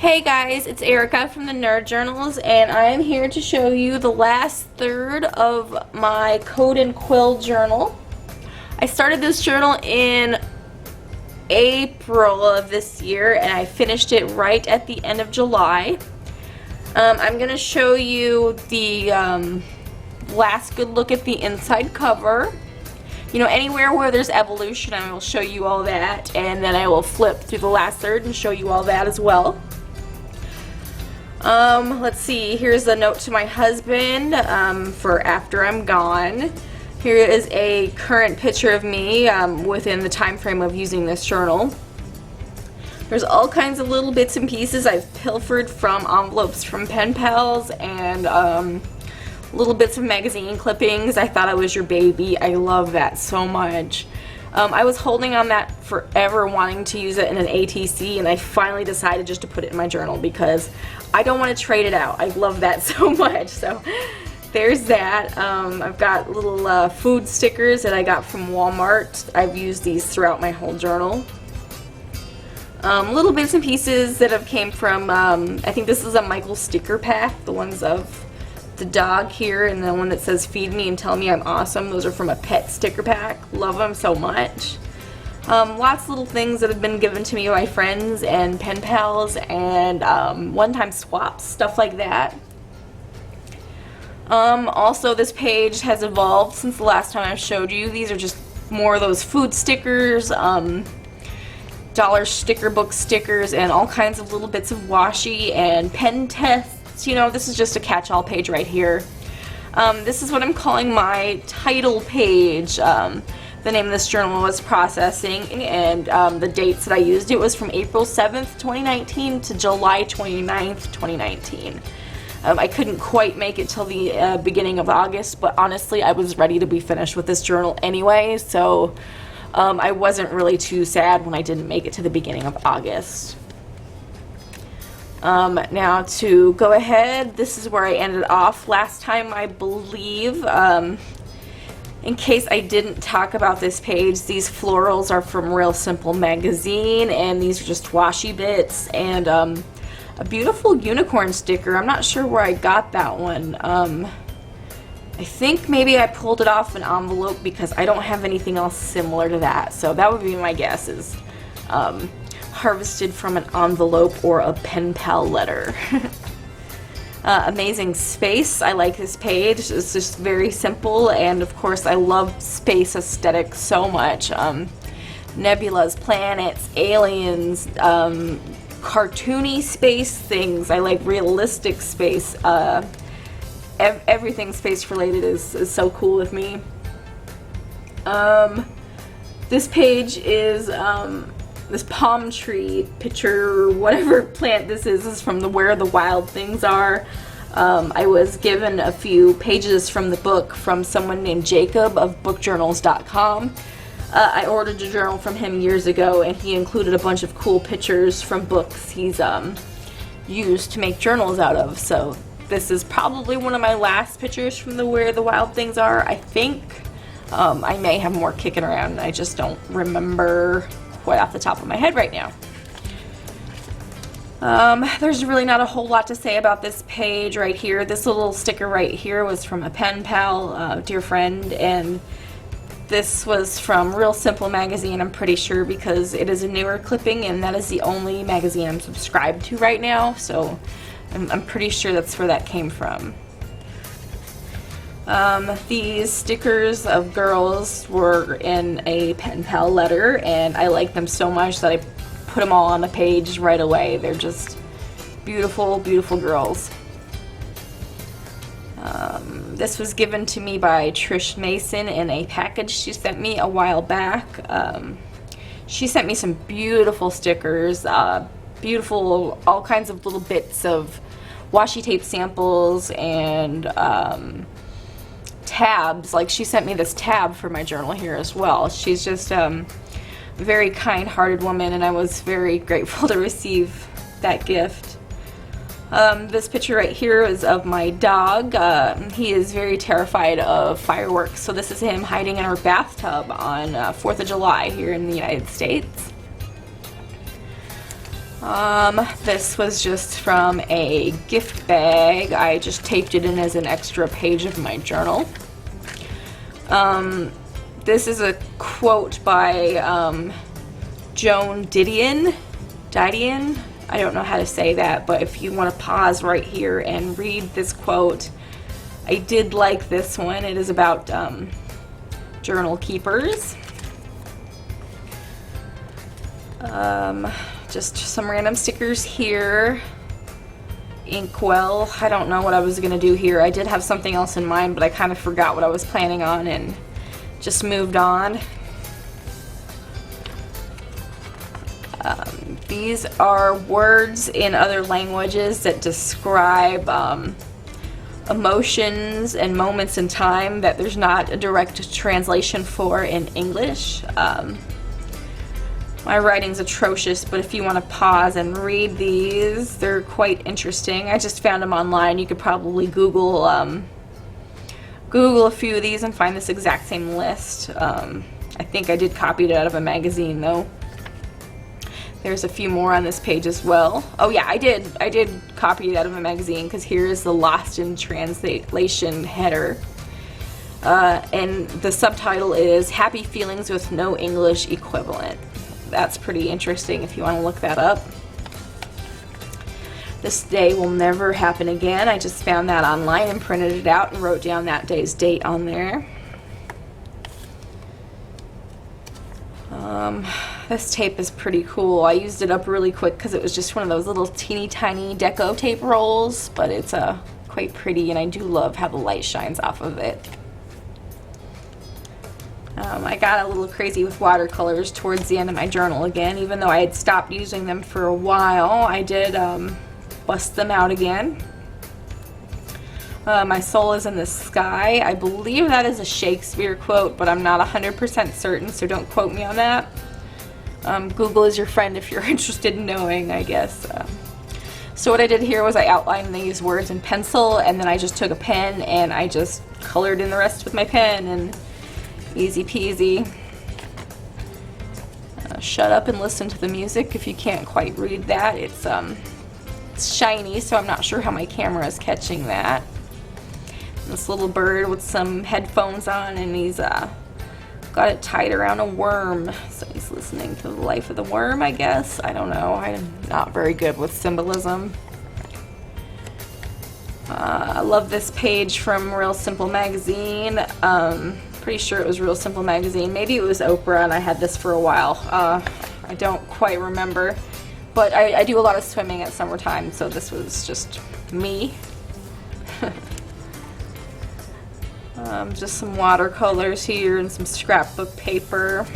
Hey guys, it's Erica from the Nerd Journals, and I am here to show you the last third of my Code and Quill journal. I started this journal in April of this year, and I finished it right at the end of July. I'm going to show you the last good look at the inside cover. You know, anywhere where there's evolution, I will show you all that, and then I will flip through the last third and show you all that as well. Let's see, here's a note to my husband for after I'm gone. Here is a current picture of me within the time frame of using this journal. There's all kinds of little bits and pieces I've pilfered from envelopes from pen pals and little bits of magazine clippings. I Thought I Was Your Baby. I love that so much. I was holding on that forever, wanting to use it in an ATC, and I finally decided just to put it in my journal because I don't want to trade it out. I love that so much. So there's that. I've got little food stickers that I got from Walmart. I've used these throughout my whole journal. Little bits and pieces that have came from, I think this is a Michael sticker pack, the ones of the dog here and the one that says feed me and tell me I'm awesome. Those are from a pet sticker pack. Love them so much. Lots of little things that have been given to me by friends and pen pals and one-time swaps, stuff like that. Also, this page has evolved since the last time I showed you. These are just more of those food stickers, dollar sticker book stickers, and all kinds of little bits of washi and pen tests. You know, this is just a catch-all page right here. This is what I'm calling my title page. The name of this journal was Processing, and the dates that I used, it was from April 7th, 2019 to July 29th, 2019. I couldn't quite make it till the beginning of August, but honestly, I was ready to be finished with this journal anyway, so I wasn't really too sad when I didn't make it to the beginning of August. Now to go ahead, this is where I ended off last time, I believe. In case I didn't talk about this page, these florals are from Real Simple magazine, and these are just washi bits, and a beautiful unicorn sticker. I'm not sure where I got that one. I think maybe I pulled it off an envelope because I don't have anything else similar to that, so that would be my guess, is harvested from an envelope or a pen pal letter. Amazing space. I like this page. It's just very simple, and of course I love space aesthetic so much. Nebulas, planets, aliens, cartoony space things. I like realistic space. Everything space related is so cool with me. This page is this palm tree picture, whatever plant this is from the Where the Wild Things Are. I was given a few pages from the book from someone named Jacob of bookjournals.com. I ordered a journal from him years ago, and he included a bunch of cool pictures from books he's used to make journals out of. So this is probably one of my last pictures from the Where the Wild Things Are, I think. I may have more kicking around, and I just don't remember quite off the top of my head right now. There's really not a whole lot to say about this page right here. This little sticker right here was from a pen pal, dear friend, and this was from Real Simple magazine, I'm pretty sure, because it is a newer clipping, and that is the only magazine I'm subscribed to right now, so I'm pretty sure that's where that came from. These stickers of girls were in a pen pal letter, and I like them so much that I put them all on the page right away. They're just beautiful, beautiful girls. This was given to me by Trish Mason in a package she sent me a while back. She sent me some beautiful stickers, beautiful, all kinds of little bits of washi tape samples and tabs. Like, she sent me this tab for my journal here as well. She's just a very kind-hearted woman, and I was very grateful to receive that gift. This picture right here is of my dog. He is very terrified of fireworks, so this is him hiding in our bathtub on 4th of July here in the United States. This was just from a gift bag. I just taped it in as an extra page of my journal. This is a quote by Joan Didion. I don't know how to say that, but if you want to pause right here and read this quote, I did like this one. It is about journal keepers. Just some random stickers here. Inkwell. I don't know what I was going to do here. I did have something else in mind, but I kind of forgot what I was planning on and just moved on. These are words in other languages that describe emotions and moments in time that there's not a direct translation for in English. My writing's atrocious, but if you want to pause and read these, they're quite interesting. I just found them online. You could probably Google a few of these and find this exact same list. I think I did copy it out of a magazine though. There's a few more on this page as well. Oh yeah, I did copy it out of a magazine because here is the Lost in Translation header. And the subtitle is Happy Feelings with No English Equivalent. That's pretty interesting if you want to look that up. This day will never happen again. I just found that online and printed it out and wrote down that day's date on there. This tape is pretty cool. I used it up really quick because it was just one of those little teeny tiny deco tape rolls, but it's quite pretty and I do love how the light shines off of it. I got a little crazy with watercolors towards the end of my journal again. Even though I had stopped using them for a while, I did bust them out again. My soul is in the sky. I believe that is a Shakespeare quote, but I'm not 100% certain, so don't quote me on that. Google is your friend if you're interested in knowing, I guess. So what I did here was I outlined these words in pencil, and then I just took a pen and I just colored in the rest with my pen, and easy peasy. Shut up and listen to the music if you can't quite read that. It's shiny, so I'm not sure how my camera is catching that. This little bird with some headphones on, and he's got it tied around a worm, so he's listening to the life of the worm, I guess. I don't know. I'm not very good with symbolism. I love this page from Real Simple Magazine. Pretty sure it was Real Simple Magazine. Maybe it was Oprah, and I had this for a while. I don't quite remember. But I do a lot of swimming at summertime, so this was just me. Just some watercolors here and some scrapbook paper.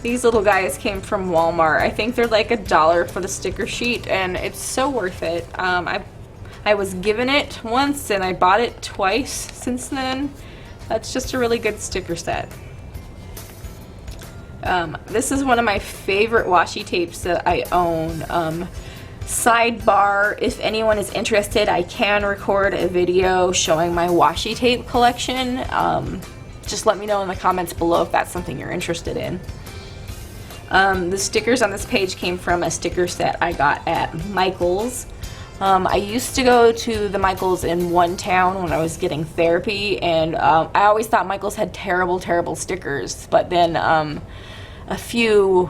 These little guys came from Walmart. I think they're like $1 for the sticker sheet, and it's so worth it. I was given it once, and I bought it twice since then. That's just a really good sticker set. This is one of my favorite washi tapes that I own. Sidebar, if anyone is interested, I can record a video showing my washi tape collection. Just let me know in the comments below if that's something you're interested in. The stickers on this page came from a sticker set I got at Michael's. I used to go to the Michael's in one town when I was getting therapy, and I always thought Michael's had terrible stickers, but then a few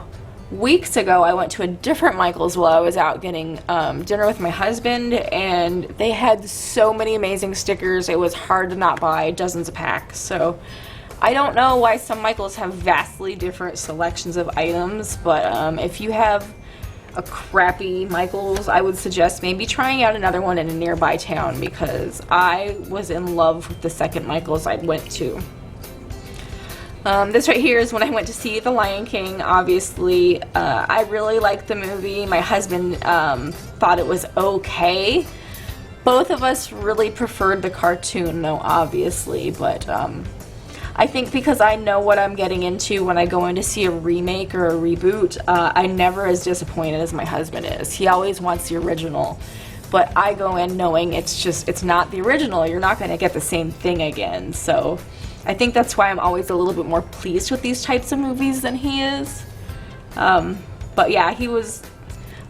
weeks ago I went to a different Michael's while I was out getting dinner with my husband, and they had so many amazing stickers. It was hard to not buy dozens of packs. So I don't know why some Michael's have vastly different selections of items, but if you have a crappy Michael's, I would suggest maybe trying out another one in a nearby town, because I was in love with the second Michael's I went to. This right here is when I went to see The Lion King. Obviously, I really liked the movie. My husband thought it was okay. Both of us really preferred the cartoon, though, obviously, but I think because I know what I'm getting into when I go in to see a remake or a reboot, I'm never as disappointed as my husband is. He always wants the original, but I go in knowing it's not the original. You're not going to get the same thing again. So I think that's why I'm always a little bit more pleased with these types of movies than he is. But yeah, he was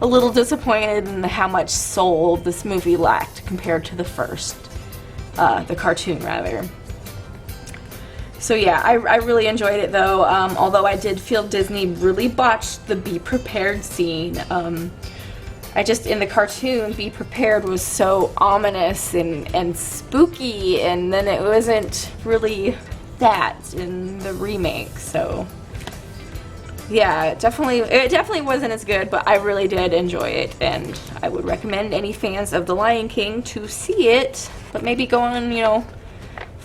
a little disappointed in how much soul this movie lacked compared to the first, the cartoon rather. So yeah, I really enjoyed it though, although I did feel Disney really botched the Be Prepared scene. I just, in the cartoon, Be Prepared was so ominous and spooky, and then it wasn't really that in the remake, so yeah, it definitely wasn't as good, but I really did enjoy it, and I would recommend any fans of The Lion King to see it, but maybe go on, you know,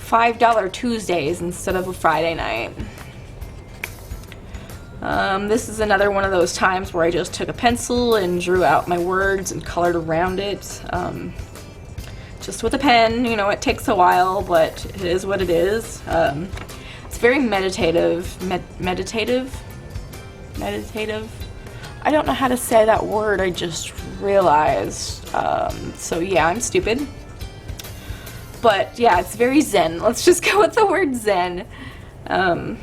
$5 Tuesdays instead of a Friday night. This is another one of those times where I just took a pencil and drew out my words and colored around it. Just with a pen, you know, it takes a while, but it is what it is. It's very meditative. Meditative? I don't know how to say that word, I just realized. So yeah, I'm stupid. But yeah, it's very zen. Let's just go with the word zen. I'm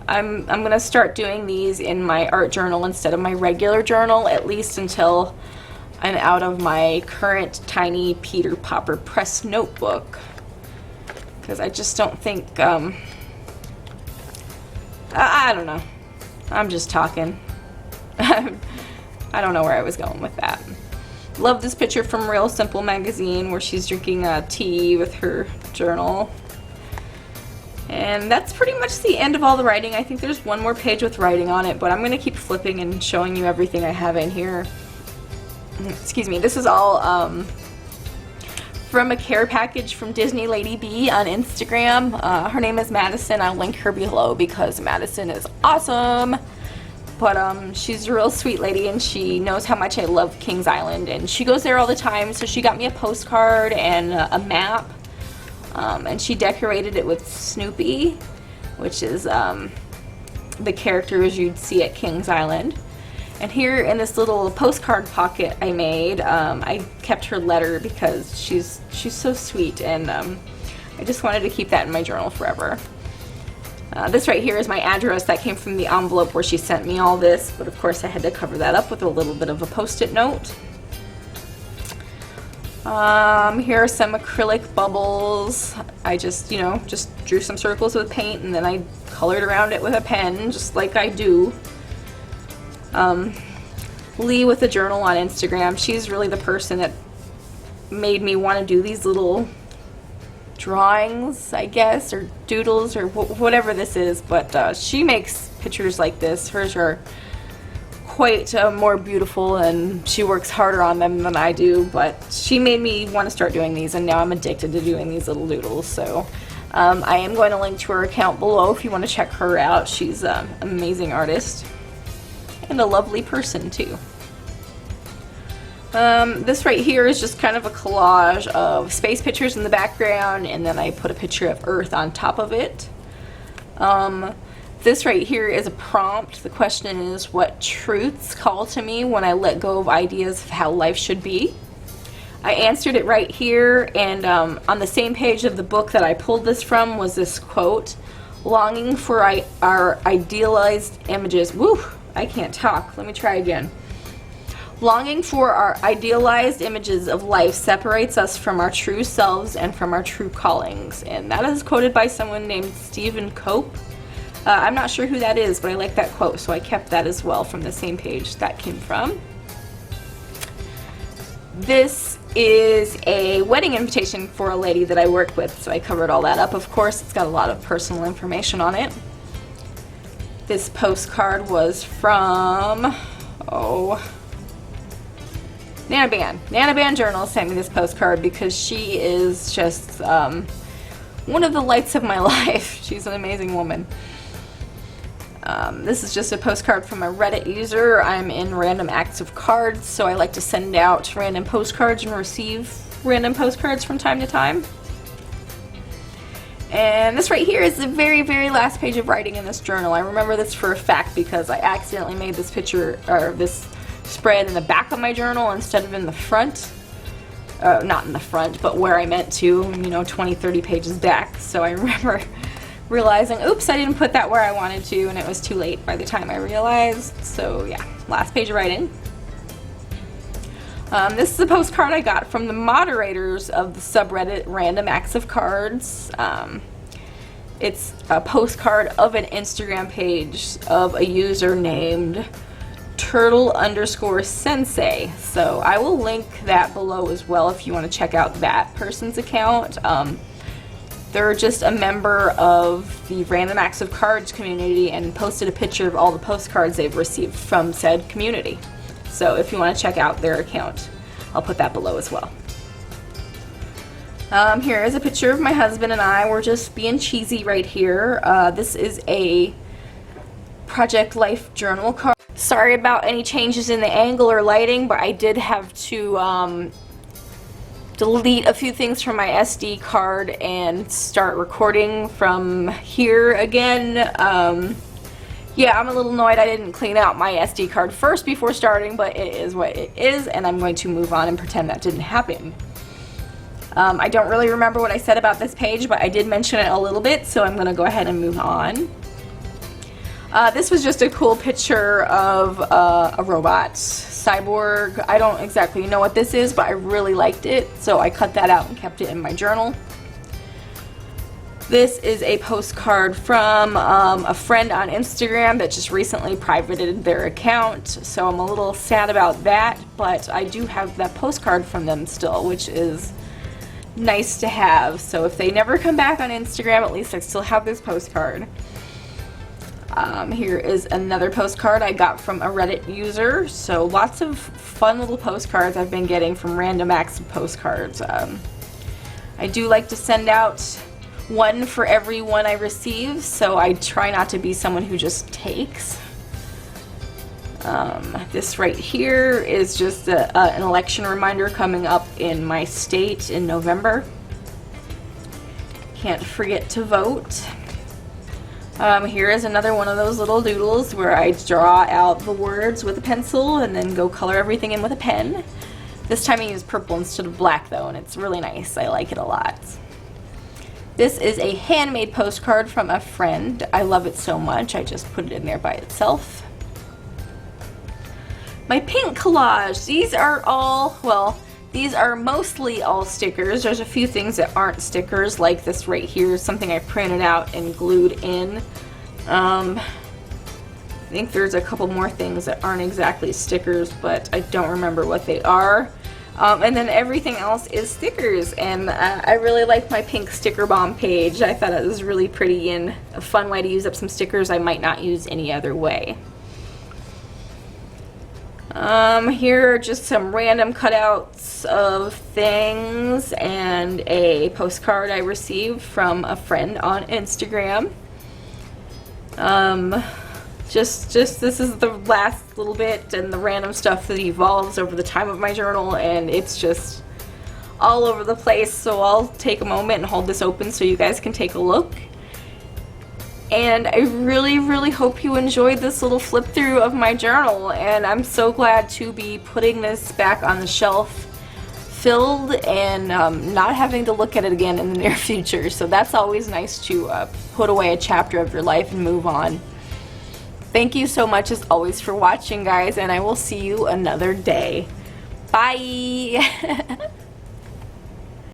gonna start doing these in my art journal instead of my regular journal, at least until I'm out of my current tiny Peter Popper press notebook, because I just don't think I don't know, I'm just talking. I don't know where I was going with that. Love this picture from Real Simple magazine where she's drinking tea with her journal. And that's pretty much the end of all the writing. I think there's one more page with writing on it, but I'm going to keep flipping and showing you everything I have in here. Excuse me. This is all from a care package from Disney Lady B on Instagram. Her name is Madison. I'll link her below because Madison is awesome. But she's a real sweet lady, and she knows how much I love Kings Island, and she goes there all the time, so she got me a postcard and a map. And she decorated it with Snoopy, which is the characters you'd see at Kings Island. And here in this little postcard pocket I made, I kept her letter because she's so sweet, and I just wanted to keep that in my journal forever. This right here is my address that came from the envelope where she sent me all this, but of course I had to cover that up with a little bit of a post-it note. Here are some acrylic bubbles. I just, you know, just drew some circles with paint, and then I colored around it with a pen, just like I do. Lee with the journal on Instagram, she's really the person that made me want to do these little drawings, I guess, or doodles, or whatever this is, but she makes pictures like this. Hers are quite more beautiful, and she works harder on them than I do, but she made me want to start doing these, and now I'm addicted to doing these little doodles. So I am going to link to her account below if you want to check her out. She's an amazing artist and a lovely person too. This right here is just kind of a collage of space pictures in the background, and then I put a picture of Earth on top of it. This right here is a prompt. The question is, what truths call to me when I let go of ideas of how life should be? I answered it right here, and on the same page of the book that I pulled this from was this quote: longing for our idealized images. Woo! I can't talk. Let me try again. Longing for our idealized images of life separates us from our true selves and from our true callings. And that is quoted by someone named Stephen Cope. I'm not sure who that is, but I like that quote, so I kept that as well from the same page that came from. This is a wedding invitation for a lady that I work with, so I covered all that up. Of course, it's got a lot of personal information on it. This postcard was from, Nana Ban. Nana Ban Journal sent me this postcard because she is just one of the lights of my life. She's an amazing woman. This is just a postcard from a Reddit user. I'm in Random Acts of Cards, so I like to send out random postcards and receive random postcards from time to time. And this right here is the very, very last page of writing in this journal. I remember this for a fact because I accidentally made this picture, or this spread in the back of my journal instead of in the front. Not in the front, but where I meant to, you know, 20, 30 pages back. So I remember realizing, oops, I didn't put that where I wanted to, and it was too late by the time I realized. So yeah, last page of writing. This is a postcard I got from the moderators of the subreddit Random Acts of Cards. It's a postcard of an Instagram page of a user named turtle_sensei. So I will link that below as well if you want to check out that person's account. They're just a member of the Random Acts of Cards community and posted a picture of all the postcards they've received from said community. So if you want to check out their account, I'll put that below as well. Here is a picture of my husband and I. We're just being cheesy right here. This is a Project Life journal card. Sorry about any changes in the angle or lighting, but I did have to delete a few things from my SD card and start recording from here again. Yeah, I'm a little annoyed I didn't clean out my SD card first before starting, but it is what it is, and I'm going to move on and pretend that didn't happen. I don't really remember what I said about this page, but I did mention it a little bit, so I'm going to go ahead and move on. This was just a cool picture of a robot, Cyborg. I don't exactly know what this is, but I really liked it, so I cut that out and kept it in my journal. This is a postcard from a friend on Instagram that just recently privated their account, so I'm a little sad about that, but I do have that postcard from them still, which is nice to have. So if they never come back on Instagram, at least I still have this postcard. Here is another postcard I got from a Reddit user, so lots of fun little postcards I've been getting from Random Acts of Postcards. I do like to send out one for every one I receive, so I try not to be someone who just takes. This right here is just an election reminder coming up in my state in November. Can't forget to vote. Here is another one of those little doodles where I draw out the words with a pencil and then go color everything in with a pen. This time I use purple instead of black though, and it's really nice. I like it a lot. This is a handmade postcard from a friend. I love it so much, I just put it in there by itself. My pink collage, these are all, well, these are mostly all stickers. There's a few things that aren't stickers, like this right here, something I printed out and glued in. I think there's a couple more things that aren't exactly stickers, but I don't remember what they are. And then everything else is stickers, and I really like my pink sticker bomb page. I thought it was really pretty and a fun way to use up some stickers I might not use any other way. Here are just some random cutouts of things and a postcard I received from a friend on Instagram. Just this is the last little bit and the random stuff that evolves over the time of my journal, and it's just all over the place, so I'll take a moment and hold this open so you guys can take a look. And I really hope you enjoyed this little flip through of my journal, and I'm so glad to be putting this back on the shelf filled and not having to look at it again in the near future. So that's always nice to put away a chapter of your life and move on. Thank you so much as always for watching, guys, and I will see you another day. Bye!